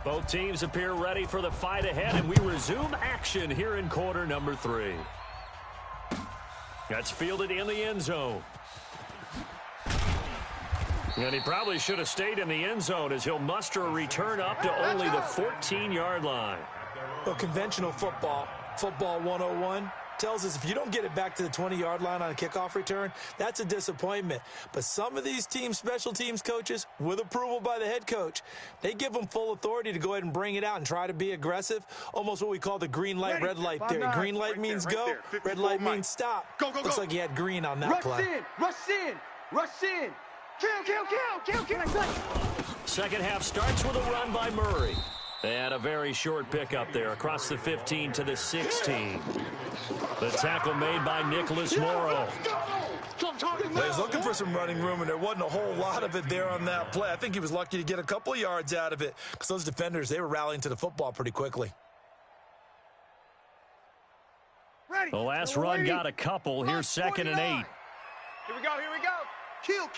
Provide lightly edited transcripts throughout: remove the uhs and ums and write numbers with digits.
Both teams appear ready for the fight ahead, and we resume action here in quarter number 3. That's fielded in the end zone. And he probably should have stayed in the end zone as he'll muster a return up to only the 14-yard line. Well, conventional football 101, tells us if you don't get it back to the 20-yard line on a kickoff return, that's a disappointment. But some of these special teams coaches, with approval by the head coach, they give them full authority to go ahead and bring it out and try to be aggressive, almost what we call the green light, red light theory. Green light means go, red light means stop. Go, go, go. Looks like he had green on that play. Rush in. Kill. Second half starts with a run by Murray. And a very short pickup there across the 15 to the 16. The tackle made by Nicholas Morrow. Well, he's looking for some running room, and there wasn't a whole lot of it there on that play. I think he was lucky to get a couple of yards out of it because those defenders, they were rallying to the football pretty quickly. The last run got a couple. Here's 2nd and 8. Here we go. Kill.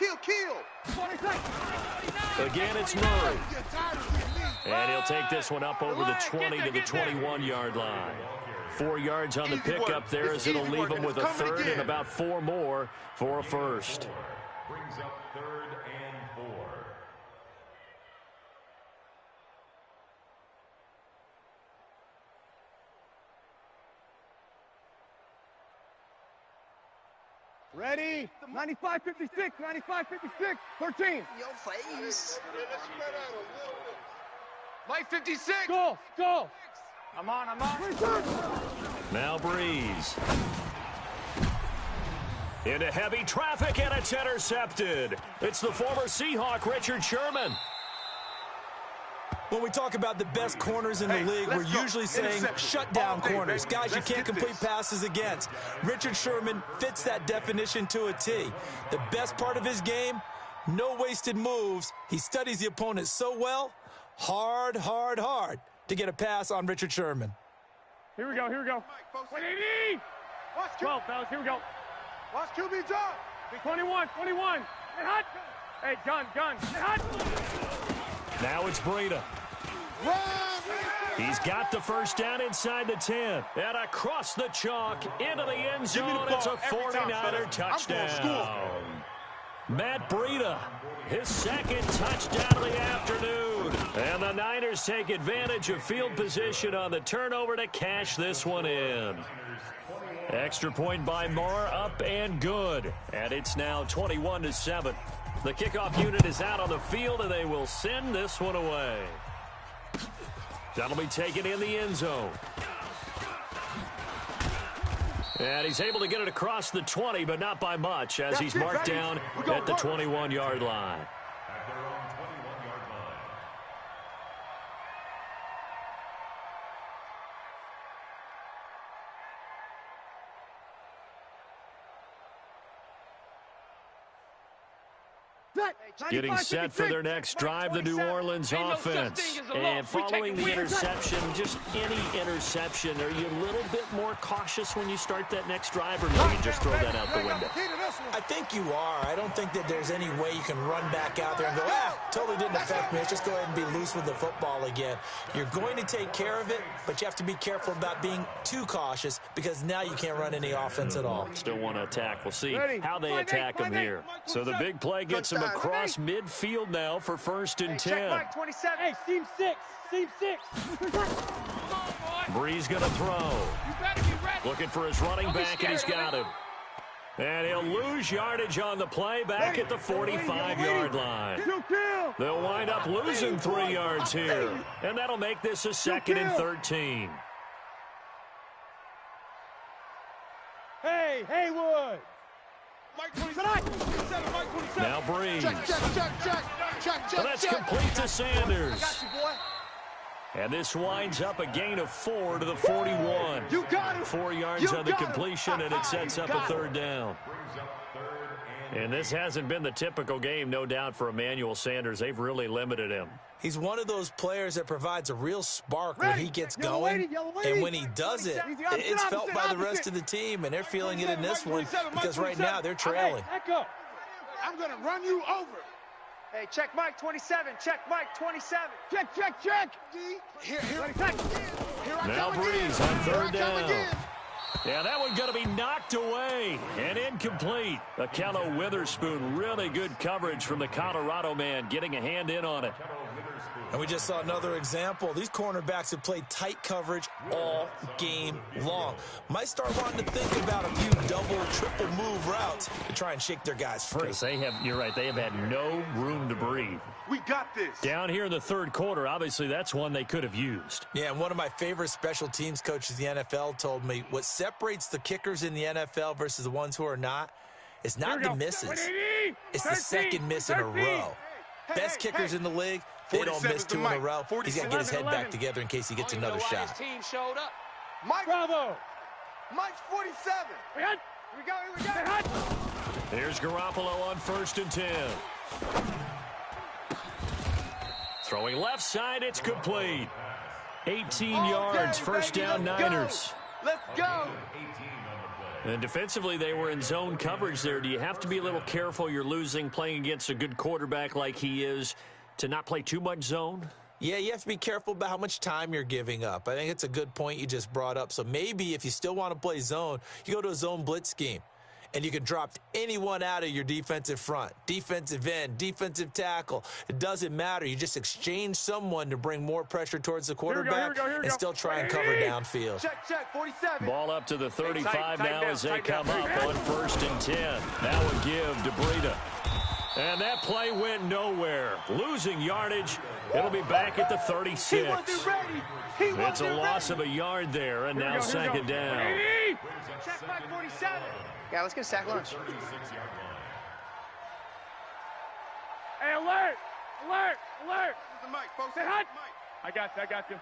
Again, it's Murray. And he'll take this one up over the 20 to the 21-yard line. 4 yards on the pickup there as it'll leave him with a third and about 4 more for a first. Brings up 3rd and 4. Ready? 95-56, 13. Your face. Light 56. Go. I'm on. Now Breeze. Into heavy traffic, and it's intercepted. It's the former Seahawk, Richard Sherman. When we talk about the best corners in the league, we're usually saying shutdown corners, guys you can't complete passes against. Richard Sherman fits that definition to a T. The best part of his game, no wasted moves. He studies the opponent so well, hard to get a pass on Richard Sherman. Here we go. 12, fellas, here we go. Watch QB drop. 21. Get hot. Hey, gun. Get hot. Now it's Breida. He's got the first down inside the 10. And across the chalk into the end zone. It's a 49er touchdown. Matt Breida, his 2nd touchdown of the afternoon. And the Niners take advantage of field position on the turnover to cash this one in. Extra point by Moore, up and good. And it's now 21-7. The kickoff unit is out on the field, and they will send this one away. That'll be taken in the end zone. And he's able to get it across the 20, but not by much, as he's marked down at the 21-yard line. At their own 21-yard line. Getting set for their next drive, the New Orleans offense. And following the interception, just any interception, are you a little bit more cautious when you start that next drive, or no, you just throw that out the window? I think you are. I don't think that there's any way you can run back out there and go, totally didn't affect me. Let's just go ahead and be loose with the football again. You're going to take care of it, but you have to be careful about being too cautious because now you can't run any offense at all. Still want to attack. We'll see how they attack him here. So the big play gets him across midfield now for 1st and 10. Check 27. Hey, seam 6. Breeze going to throw. You better be ready. Looking for his running back, and he's got him. And he'll lose yardage on the play back at the 45-yard line. They'll wind up losing 3 yards here. And that'll make this a 2nd and 13. Hey, Haywood. Now Breeze. Check. And that's complete to Sanders. And this winds up a gain of 4 to the 41. 4 yards on the completion, and it sets up a 3rd down. And this hasn't been the typical game, no doubt, for Emmanuel Sanders. They've really limited him. He's one of those players that provides a real spark when he gets going. And when he does it, it's felt by the rest of the team, and they're feeling it in this one because right now they're trailing. I'm going to run you over. Hey, check Mike 27. Check Mike 27. Check, check, check. Here I Now come Breeze again. on third Here I come down. again. Yeah, that one going to be knocked away and incomplete. Akello Witherspoon, really good coverage from the Colorado man, getting a hand in on it. And we just saw another example. These cornerbacks have played tight coverage all game long. Might start wanting to think about a few double, triple move routes to try and shake their guys free. Because you're right, they have had no room to breathe. We got this. Down here in the third quarter, obviously that's one they could have used. Yeah, and one of my favorite special teams coaches in the NFL told me what separates the kickers in the NFL versus the ones who are not is not the misses. It's the second miss in a row. Best kickers in the league, they don't miss two in a row. He's got to get his head back together in case he gets another shot. His team showed up. Mike, Bravo. Mike's 47. Here we go. Here's Garoppolo on 1st and 10. Throwing left side, it's complete. 18 yards, first down Niners. Let's go. And defensively, they were in zone coverage there. Do you have to be a little careful? You're losing, playing against a good quarterback like he is, to not play too much zone? Yeah, you have to be careful about how much time you're giving up. I think it's a good point you just brought up. So maybe if you still want to play zone, you go to a zone blitz scheme. And you can drop anyone out of your defensive front, defensive end, defensive tackle. It doesn't matter. You just exchange someone to bring more pressure towards the quarterback and still try and cover downfield. Check, 47. Ball up to the 35 now as they come up on 1st and 10. That would give DeBrita. And that play went nowhere. Losing yardage. It'll be back at the 36. He wasn't ready. It's a loss of a yard there, and now second down. Check Mike 47. Yeah, let's get a sack lunch. Hey, alert! Alert! Alert! The mic, folks. Say hot! I got you.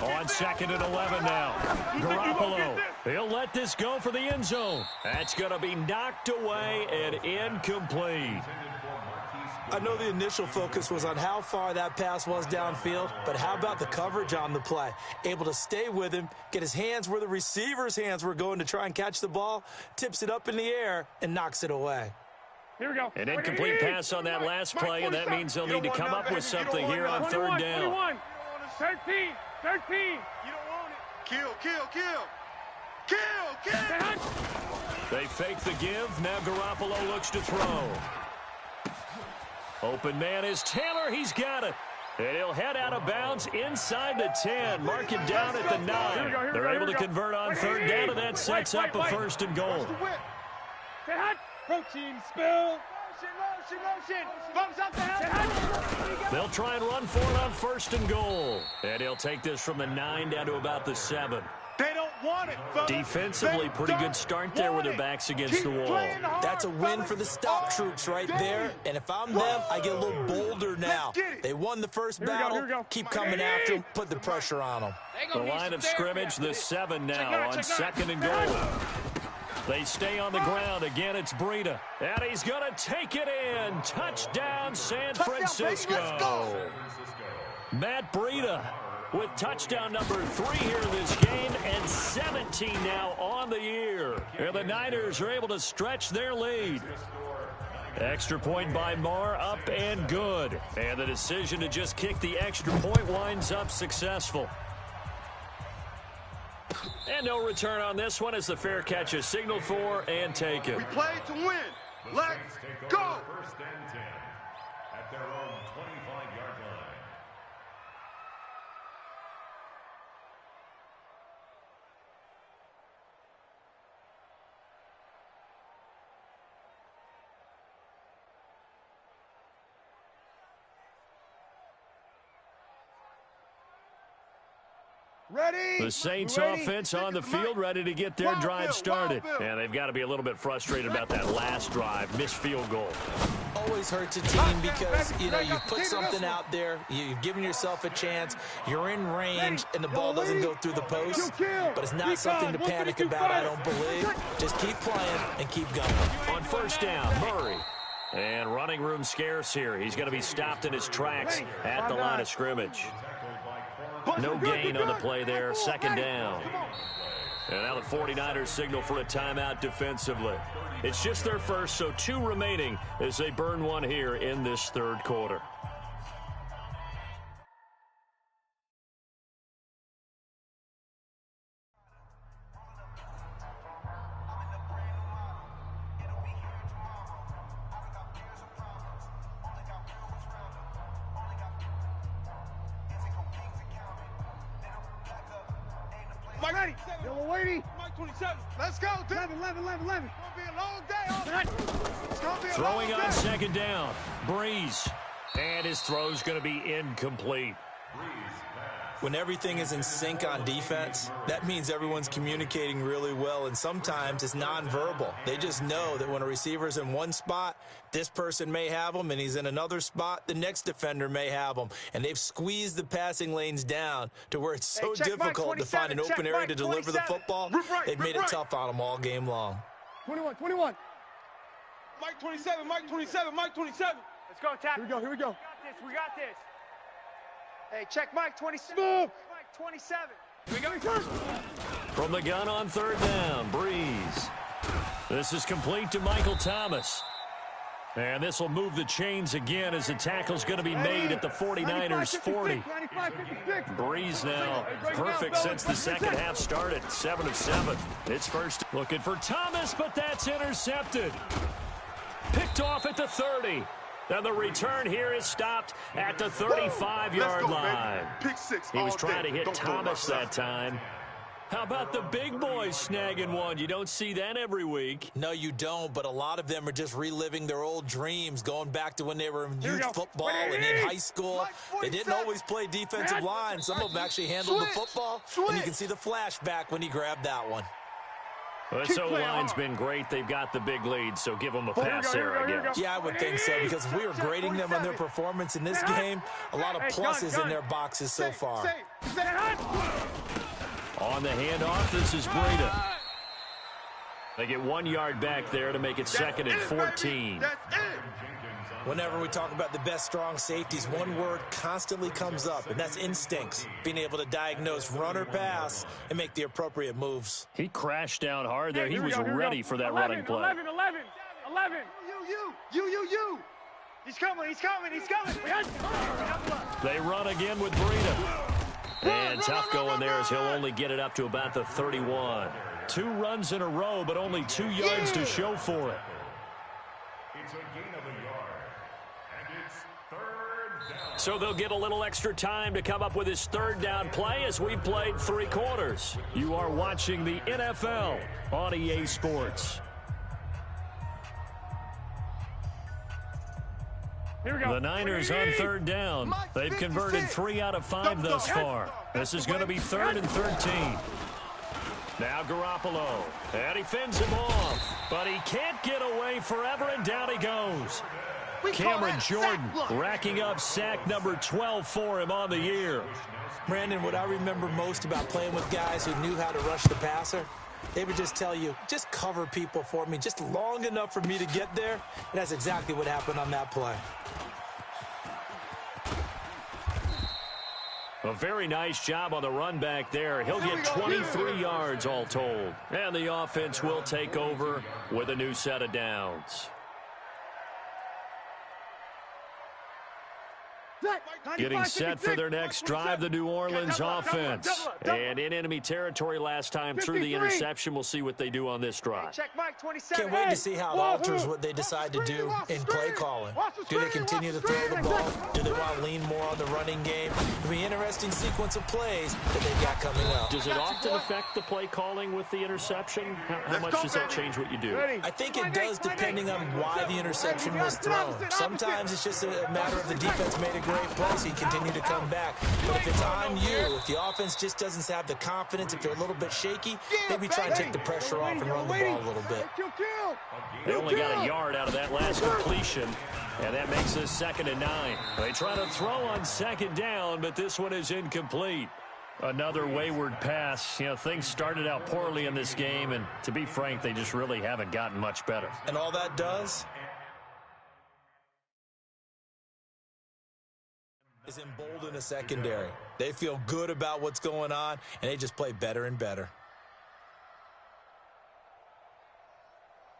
On 2nd and 11 now. Garoppolo. He'll let this go for the end zone. That's going to be knocked away and incomplete. I know the initial focus was on how far that pass was downfield, but how about the coverage on the play? Able to stay with him, get his hands where the receiver's hands were going to try and catch the ball, tips it up in the air, and knocks it away. Here we go. An incomplete pass on that last play, and that means they'll need to come up with something here on 3rd down. 21, 13. You don't want it. Kill. Say hot! They fake the give. Now Garoppolo looks to throw. Open man is Taylor. He's got it. And he'll head out of bounds inside the 10. Mark it down at the 9. They're able to convert on 3rd down, and that sets up a 1st and goal. Say hot! Protein spill! Motion. Bumps up the head. They'll try and run for it on 1st and goal. And he'll take this from the 9 down to about the 7. They don't want it, fellas. Defensively, pretty good start there with their backs against the wall. That's a win for the stop troops right there. And if I'm them, I get a little bolder now. They won the first battle. Keep coming after them. Put the pressure on them. The line of scrimmage, the 7 now on 2nd and goal. They stay on the ground. Again, it's Breida. And he's going to take it in. Touchdown, San Francisco. Matt Breida with touchdown number 3 here in this game, and 17 now on the year. And the Niners are able to stretch their lead. Extra point by Marr, up and good. And the decision to just kick the extra point winds up successful. And no return on this one as the fair catch is signaled for and taken. We played to win. Let's go. 1st and 10 at their own 25-yard line. Ready? The Saints offense on the field, ready to get their drive started. And they've got to be a little bit frustrated about that last drive, missed field goal. Always hurts a team because, you put something out there, you've given yourself a chance, you're in range, and the ball doesn't go through the post. But it's not something to panic about, I don't believe. Just keep playing and keep going. On 1st down, Murray. And running room scarce here. He's going to be stopped in his tracks at the line of scrimmage. No gain on the play there. 2nd down. And now the 49ers signal for a timeout defensively. It's just their first, so 2 remaining as they burn one here in this third quarter. Mike, ready. Yellow lady. Mike 27. Let's go. 11. It's going to be a long day. It's going to be a Throwing long on day. second down. Breeze. And his throw's going to be incomplete. When everything is in sync on defense, that means everyone's communicating really well, and sometimes it's nonverbal. They just know that when a receiver's in one spot, this person may have him, and he's in another spot, the next defender may have him. And they've squeezed the passing lanes down to where it's so difficult to find an open area to deliver the football. They've made it tough on them all game long. 21. Mike 27. Let's go, attack. Here we go. We got this. Hey, check Mike 27. Move. Mike 27. We got it. From the gun on third down, Breeze. This is complete to Michael Thomas. And this will move the chains again as the tackle's going to be made at the 49ers 40. Breeze now perfect since the second half started. 7 of 7. It's first. Looking for Thomas, but that's intercepted. Picked off at the 30. Then the return here is stopped at the 35-yard line. He was trying to hit Thomas that time. How about the big boys snagging one? You don't see that every week. No, you don't, but a lot of them are just reliving their old dreams, going back to when they were in youth football and in high school. They didn't always play defensive line. Some of them actually handled the football, and you can see the flashback when he grabbed that one. This O-line's been great. They've got the big lead, so give them a pass there, I guess. Yeah, I would think so, because we were grading them on their performance in this game. A lot of pluses in their boxes so far. On the handoff, this is Breida. They get 1 yard back there to make it 2nd and 14. Whenever we talk about the best strong safeties, one word constantly comes up, and that's instincts. Being able to diagnose run or pass and make the appropriate moves. He crashed down hard there. He was ready for that running play. 11. You. He's coming. They run again with Breida. And tough going there as he'll only get it up to about the 31. 2 runs in a row, but only 2 yards to show for it. It's a gain of a yard. And it's third down. So they'll get a little extra time to come up with his third down play as we've played 3 quarters. You are watching the NFL on EA Sports. Here we go. The Niners on third down. They've converted 3 out of 5 thus far. This is going to be 3rd and 13. Now Garoppolo. And he fends him off. But he can't get away forever, and down he goes. Cameron Jordan racking up sack number 12 for him on the year. Brandon, what I remember most about playing with guys who knew how to rush the passer, they would just tell you, just cover people for me, just long enough for me to get there. And that's exactly what happened on that play. A very nice job on the run back there. He'll get 23 yards all told. And the offense will take over with a new set of downs. Getting set for their next drive, the New Orleans offense. And in enemy territory last time through the interception. We'll see what they do on this drive. Check Mike 27. Can't wait to see how it alters what they decide to do in play calling. Do they continue to throw the ball? Do they want to lean more on the running game? It'll be an interesting sequence of plays that they've got coming up. Does it often affect the play calling with the interception? How much does that change what you do? I think it does, depending on why the interception was thrown. Sometimes it's just a matter of the defense made a great play, so you continue to come back. But if it's on you, if the offense just doesn't have the confidence, if they're a little bit shaky, maybe try and take the pressure off and run the ball a little bit. They only got a yard out of that last completion, and that makes this 2nd and 9. They try to throw on 2nd down, but this one is incomplete. Another wayward pass. You know, things started out poorly in this game, and to be frank, they just really haven't gotten much better. And all that does is embolden a secondary. They feel good about what's going on, and they just play better and better.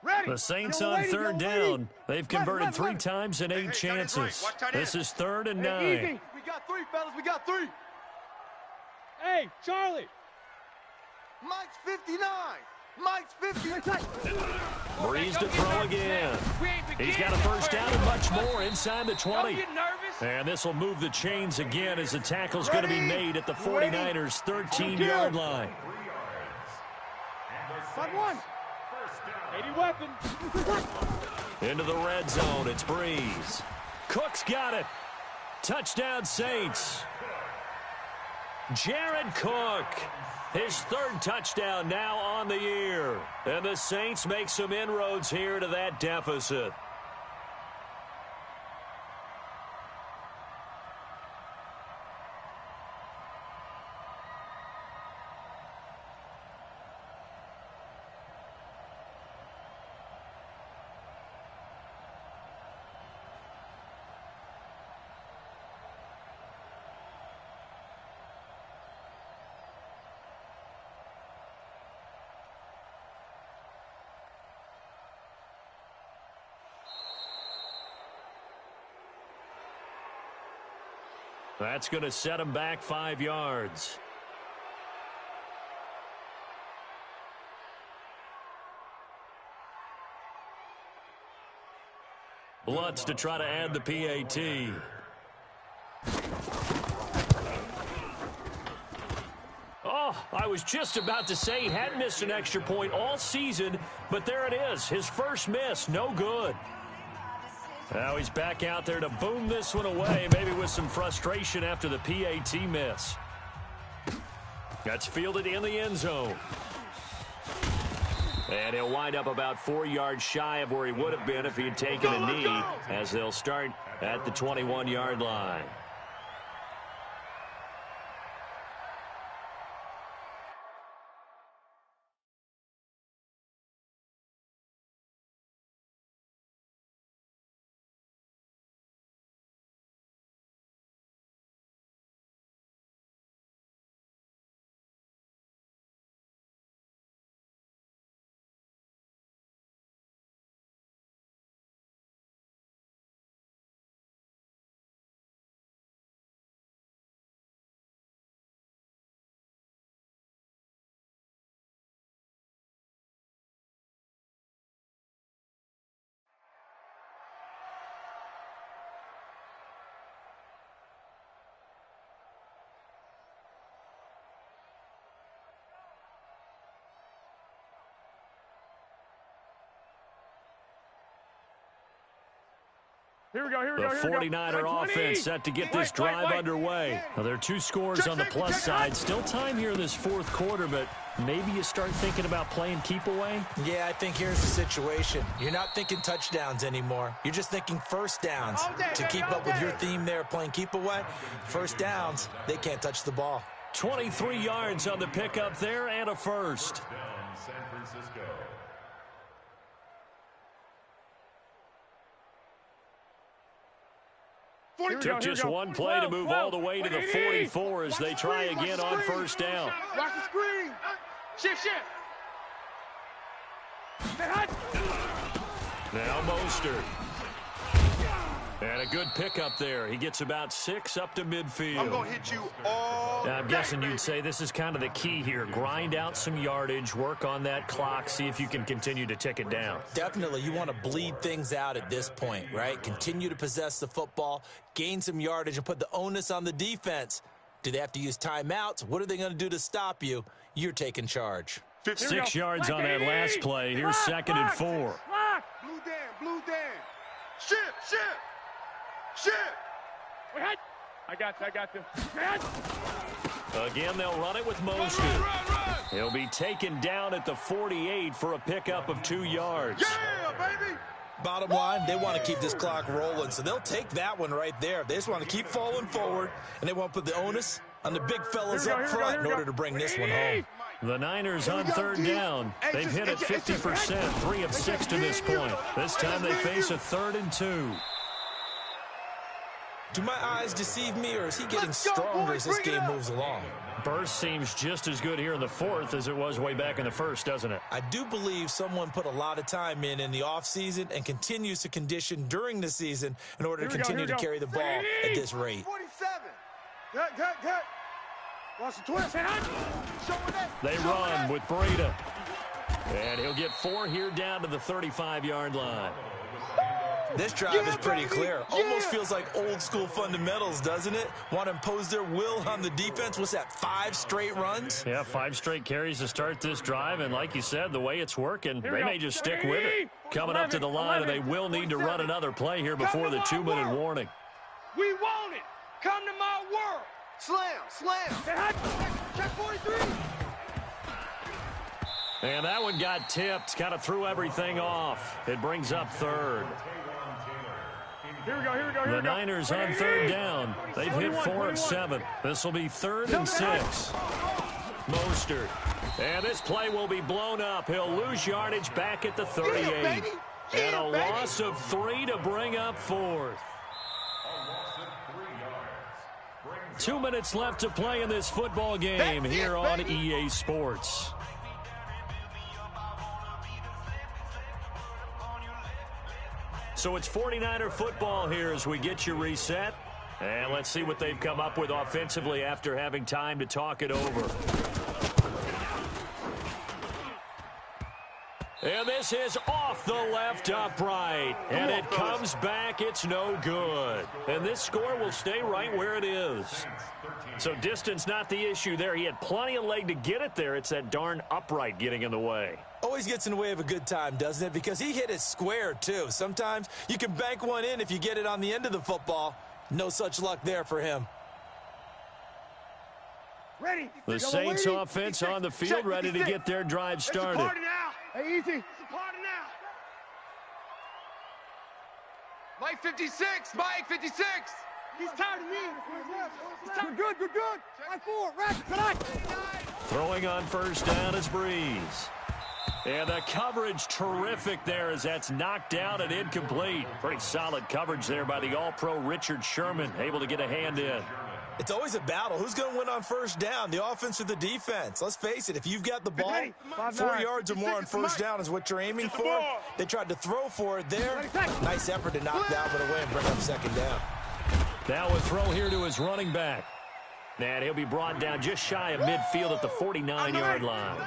Ready. The Saints on third down. They've converted 3 times in 8 chances. This is 3rd and 9. Easy. We got 3, fellas. We got 3. Hey, Charlie. Mike's 59. Mike's 59. Breeze to throw again. He's got a first down and much more inside the 20. And this will move the chains again as the tackle's going to be made at the 49ers' 13-yard line. 5-1. 80 weapons. Into the red zone, it's Breeze. Cook's got it. Touchdown Saints. Jared Cook, his 3rd touchdown now on the year. And the Saints make some inroads here to that deficit. That's going to set him back 5 yards. Lutz to try to add the PAT. Oh, I was just about to say he hadn't missed an extra point all season, but there it is. His first miss, no good. Now he's back out there to boom this one away, maybe with some frustration after the PAT miss. That's fielded in the end zone. And he'll wind up about 4 yards shy of where he would have been if he had taken a knee, as they'll start at the 21-yard line. Here we go, here we The go, here we go. 49er offense set to get this drive underway. Now, there are 2 scores on the plus side. Still time here in this 4th quarter, but maybe you start thinking about playing keep away? Yeah, I think here's the situation. You're not thinking touchdowns anymore. You're just thinking first downs. To keep up with your theme there, playing keep away, first downs, they can't touch the ball. 23 yards on the pickup there and a first. San Francisco. Took just one play to move all the way to the 44 as they try again on first down. Watch the screen. Shift. Now Mostert. And a good pickup there. He gets about 6 up to midfield. I'm going to hit you all I'm guessing you'd say this is kind of the key here. Grind out some yardage, work on that clock, see if you can continue to tick it down. Definitely. You want to bleed things out at this point, right? Continue to possess the football, gain some yardage, and put the onus on the defense. Do they have to use timeouts? What are they going to do to stop you? You're taking charge. 6 yards on that last play. Here's 2nd and 4. Blue Dan. Shift. I got you. Again, they'll run it with Mostert. He'll be taken down at the 48 for a pickup of 2 yards. Yeah, baby. Bottom line, they want to keep this clock rolling, so they'll take that one right there. They just want to keep falling forward, and they want to put the onus on the big fellas up front in order to bring this one home. The Niners on third down. They've hit it 50%, 3 of 6 to this point. This time they face a 3rd and 2. Do my eyes deceive me, or is he getting stronger as this game moves along? Burst seems just as good here in the fourth as it was way back in the first, doesn't it? I do believe someone put a lot of time in the offseason and continues to condition during the season in order to continue to carry the ball at this rate. 47. Good. Lost the twist. They run with Breida. And he'll get 4 here down to the 35-yard line. This drive is pretty clear. Almost feels like old-school fundamentals, doesn't it? Want to impose their will on the defense. What's that, 5 straight runs? Yeah, 5 straight carries to start this drive. And like you said, the way it's working, they may just stick with it. Coming up to the line, and they will need to run another play here before the 2-minute warning. We want it. Come to my world. Slam. Check 43. And that one got tipped. Kind of threw everything off. It brings up 3rd. Here we go. The Niners on 3rd down. They've hit 4 of 7. This will be 3rd and 6. Mostert. And this play will be blown up. He'll lose yardage back at the 38. And a loss of 3 to bring up 4th. 2 minutes left to play in this football game here on EA Sports. So it's 49er football here as we get you reset. And let's see what they've come up with offensively after having time to talk it over. And this is off the left upright. And it comes back. It's no good. And this score will stay right where it is. So distance not the issue there. He had plenty of leg to get it there. It's that darn upright getting in the way. Always gets in the way of a good time, doesn't it? Because he hit it square, too. Sometimes you can bank one in if you get it on the end of the football. No such luck there for him. Ready. The Saints offense on the field, ready to get their drive started. It's a party now. Hey, easy. It's a party now. Mike 56. Mike 56. He's tired of me. Good. Mike 4. Rack. Throwing on 1st down is Breeze. And the coverage terrific there as that's knocked down and incomplete. Pretty solid coverage there by the All-Pro Richard Sherman, able to get a hand in. It's always a battle. Who's going to win on 1st down, the offense or the defense? Let's face it, if you've got the ball, 4 yards or more on 1st down is what you're aiming for. They tried to throw for it there. Nice effort to knock that one away and bring up 2nd down. Now a throw here to his running back. And he'll be brought down just shy of midfield at the 49-yard line.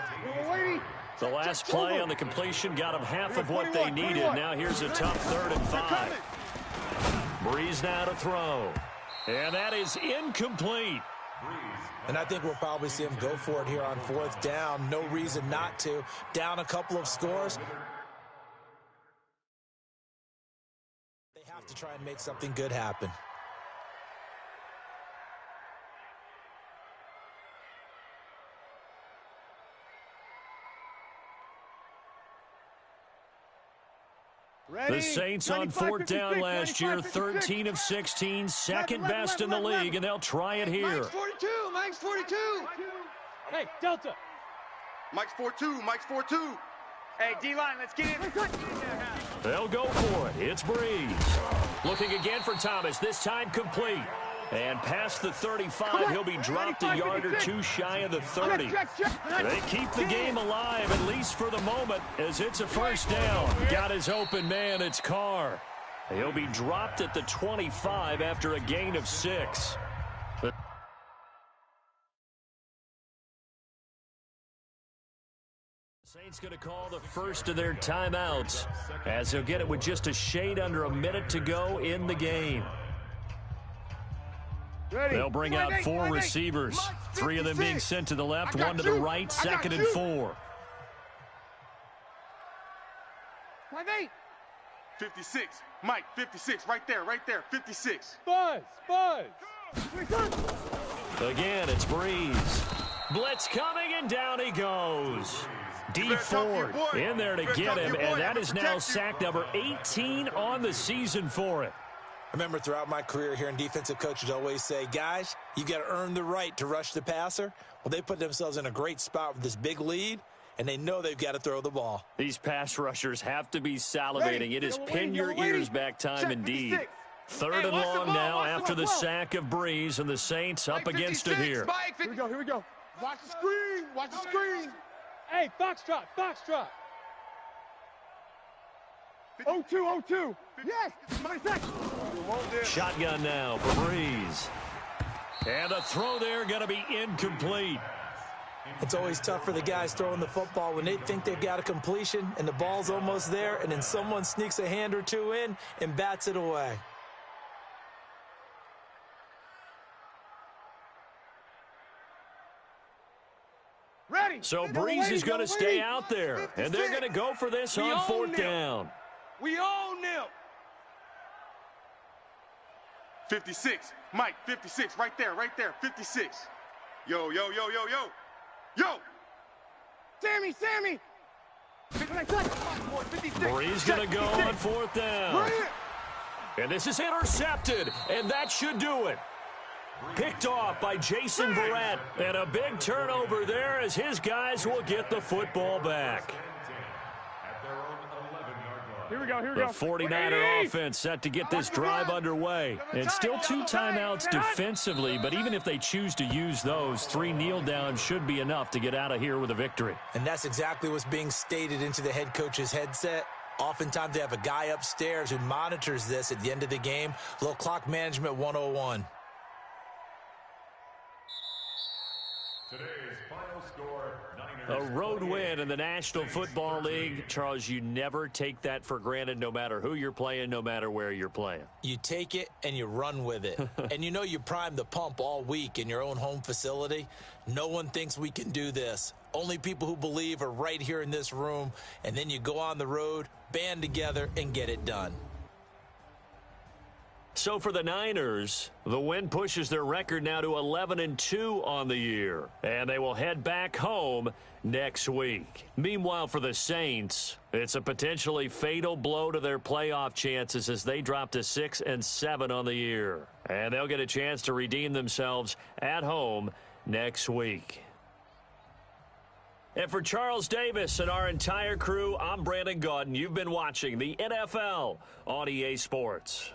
The last play on the completion got them half of what they needed. Now here's a tough 3rd and 5. Breeze now to throw. And that is incomplete. And I think we'll probably see him go for it here on 4th down. No reason not to. Down a couple of scores. They have to try and make something good happen. The Saints on 4th down last year, 13 of 16, second best in the league, and they'll try it here. Mike's 42. Hey, Delta. Mike's 4-2. Hey, D-line, let's get in. They'll go for it. It's Breeze. Looking again for Thomas, this time complete. And past the 35, he'll be dropped a yard or 2 shy of the 30. They keep the game alive, at least for the moment, as it's a 1st down. Got his open man, it's Carr. He'll be dropped at the 25 after a gain of 6. Saints going to call the first of their timeouts, as they'll get it with just a shade under a minute to go in the game. They'll bring out 4 receivers, 3 of them being sent to the left, 1 to the right, 2nd and 4. 56. Mike, 56, right there, 56. Buzz. Again, it's Breeze. Blitz coming, and down he goes. D Ford in there to get him, and that is now sack number 18 on the season for it. I remember throughout my career here in defensive coaches always say, guys, you got to earn the right to rush the passer. Well, they put themselves in a great spot with this big lead, and they know they've got to throw the ball. These pass rushers have to be salivating. It is pin your ears back time indeed. 3rd and long now after after the sack of Breeze, and the Saints up against it here. Here we go, here we go. Watch the screen, watch the screen. Hey, Foxtrot, Foxtrot. 0-2, 0-2. Yes, my section. Shotgun now for Breeze. And the throw there going to be incomplete. It's always tough for the guys throwing the football when they think they've got a completion and the ball's almost there, and then someone sneaks a hand or two in and bats it away. Ready. So Breeze is going to stay out there, and they're going to go for this on fourth down. We own them. 56. Mike, 56. Right there, 56. Yo, yo, yo, yo, yo. Yo! Sammy! Breeze going to go on fourth down. And this is intercepted, and that should do it. Picked off by Jason Verrett, and a big turnover there as his guys will get the football back. Here we go, The 49er offense set to get this drive underway. And still 2 timeouts defensively, but even if they choose to use those, 3 kneel downs should be enough to get out of here with a victory. And that's exactly what's being stated into the head coach's headset. Oftentimes they have a guy upstairs who monitors this at the end of the game. A little clock management 101. Today's final score, A road win in the National Football League. Charles, you never take that for granted, no matter who you're playing, no matter where you're playing. You take it and you run with it. And you know you primed the pump all week in your own home facility. No one thinks we can do this. Only people who believe are right here in this room. And then you go on the road, band together, and get it done. So for the Niners, the win pushes their record now to 11-2 on the year. And they will head back home next week. Meanwhile, for the Saints, it's a potentially fatal blow to their playoff chances as they drop to 6-7 on the year. And they'll get a chance to redeem themselves at home next week. And for Charles Davis and our entire crew, I'm Brandon Gaudin. You've been watching the NFL on EA Sports.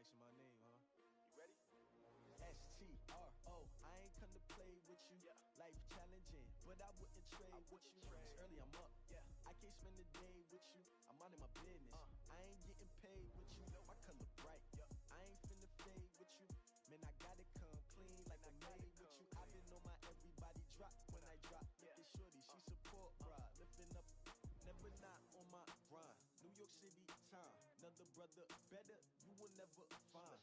asking my name, huh? You ready? STRO, I ain't come to play with you. Life challenging, but I wouldn't trade with you. It's early, I'm up. I can't spend the day with you. I'm minding my business. I ain't getting paid with you. My color bright. I ain't finna fade with you. Man, I gotta come clean like I made with you. I've been on my everybody drop when I drop. Look at shorty, she support, bruh. Lifting up. Never not on my grind. New York City time. Another brother better, you will never find.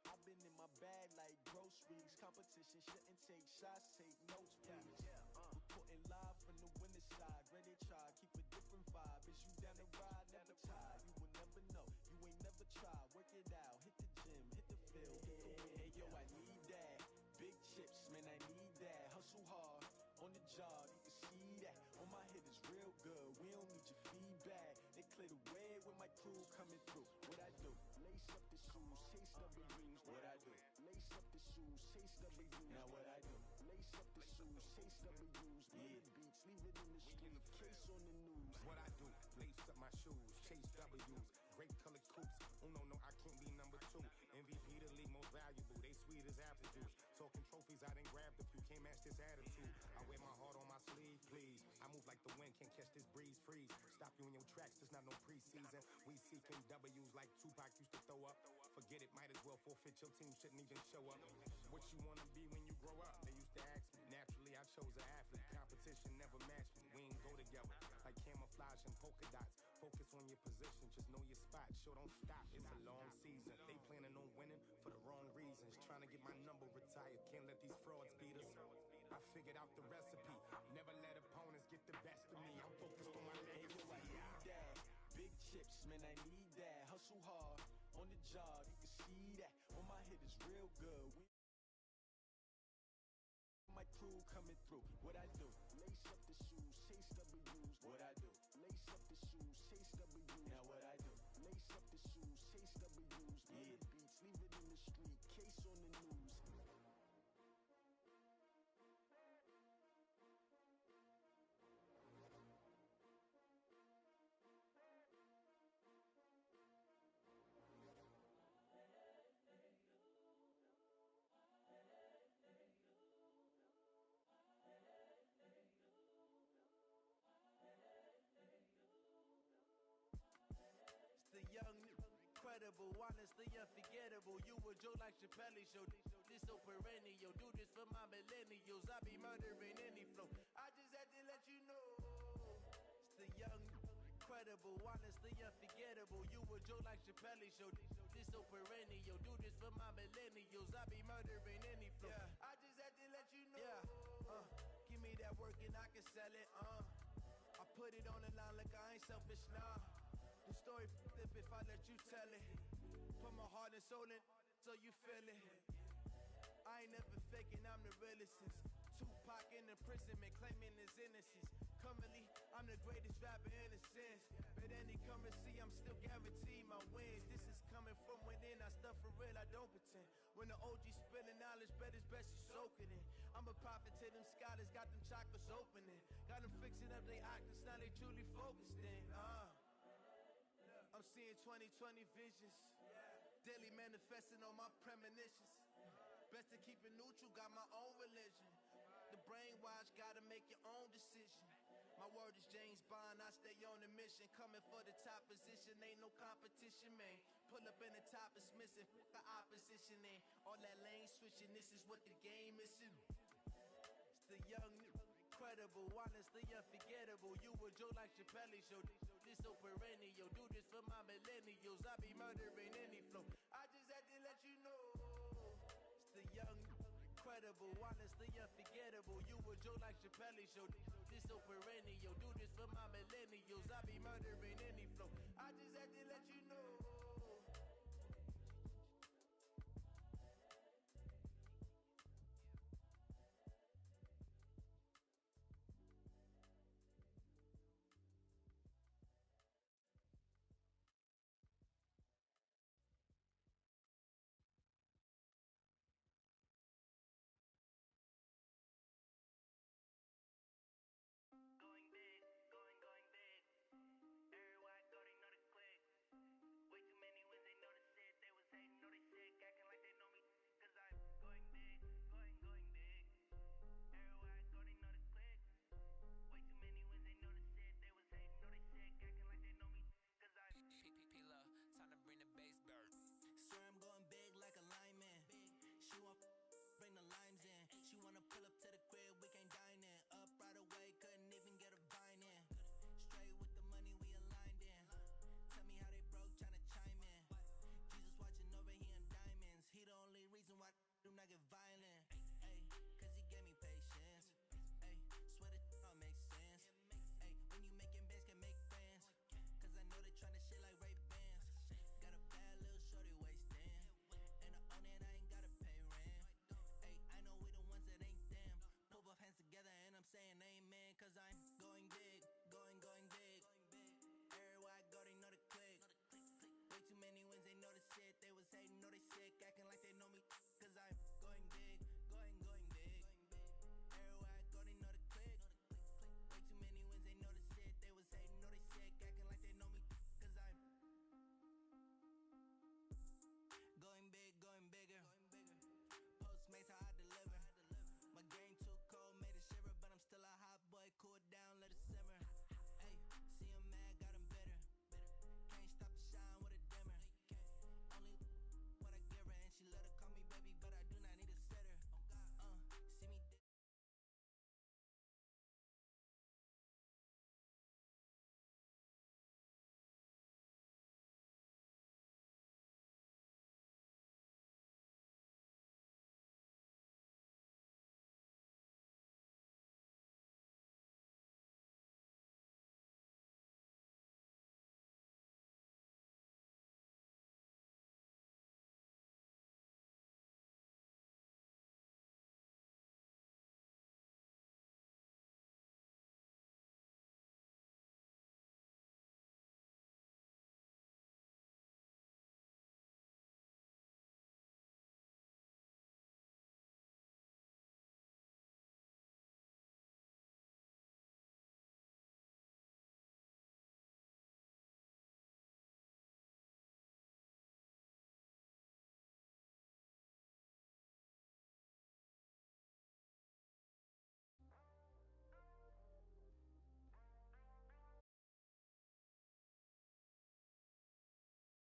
I've been in my bag like groceries. Competition shouldn't take shots, take notes, please. Reporting live from the winning side. Ready to try, keep a different vibe. Is you down the ride, never tired. You will never know, you ain't never tried. Work it out, hit the gym, hit the field, hit the win. Hey yo, I need that. Big chips, man, I need that. Hustle hard, on the job, you can see that. On my head is real good, we don't need your feedback. They clear the way with my crew coming through. What I do? Lace up the shoes, chase W's. What I do? Lace up the shoes, chase W's. Now what I do? Lace up the shoes, chase W's. Yeah, beats, leave it in the street, case on the news. What I do? Lace up my shoes, chase W's. Great colored coops. Oh no, I can't be number 2. MVP the league most valuable. They sweet as apple juice. Talking trophies, I done grabbed a few. Can't match this attitude. I wear my heart on my sleeve, please. I move like the wind, can't catch this breeze, freeze. Stop you in your tracks, there's not no preseason. We seeking W's like Tupac used to throw up. Forget it, might as well forfeit. Your team shouldn't even show up. What you wanna be when you grow up? They used to ask me. Naturally, I chose an athlete. Competition never matched me. We ain't go together like camouflage and polka dots. Focus on your position, just know your spot. Sure, don't stop. It's a long season. They planning on winning for the wrong reasons. Trying to get my number retired. Can't let these frauds beat us. I figured out the recipe. Never let opponents get the best of me. I'm focused on my legacy. I need that. Big chips, man, I need that. Hustle hard, on the job, you can see that. On my head is real good. My crew coming through. What I do? Lace up the shoes, chase W's. What I do? Lace up the shoes, chase W's. Now what I do? Lace up the shoes, chase W's. Yeah, beats, leave it in the street, case on the news. The young, incredible, honestly unforgettable. You a Joe like Chappelle show. This so perennial. Do this for my millennials. I be murdering any flow. I just had to let you know. It's the young, incredible, honestly unforgettable. You a Joe like Chappelle show. This so perennial. Do this for my millennials. I be murdering any flow. I just had to let you know. Give me that work and I can sell it. I put it on the line like I ain't selfish, nah. The story flip if I let you tell it. Put my heart and soul in so you feel it. I ain't never faking, I'm the realest since Tupac in imprisonment, claiming his innocence. Currently, I'm the greatest rapper in a sense. But any currency, I'm still guaranteed my wins. This is coming from within, I stuff for real, I don't pretend. When the OG spilling knowledge, bet it's best you soak it in. I'm a prophet to them scholars, got them chakras opening. Got them fixing up their octaves, now they truly focused in. I'm seeing 2020 visions. Daily manifesting on my premonitions. Best to keep it neutral, got my own religion. The brainwash, gotta make your own decision. My word is James Bond, I stay on a mission. Coming for the top position, ain't no competition, man. Pull up in the top, it's missing, the opposition in. All that lane switching, this is what the game is. It's the young, incredible, honestly unforgettable. You a Joe like Chappelle show. This so perennial. Do this for my millennials. I be murdering any flow. I just had to let you know. It's the young, incredible, honestly unforgettable. You a Joe like Chappelle show. This so perennial. Do this for my millennials. I be murdering any flow.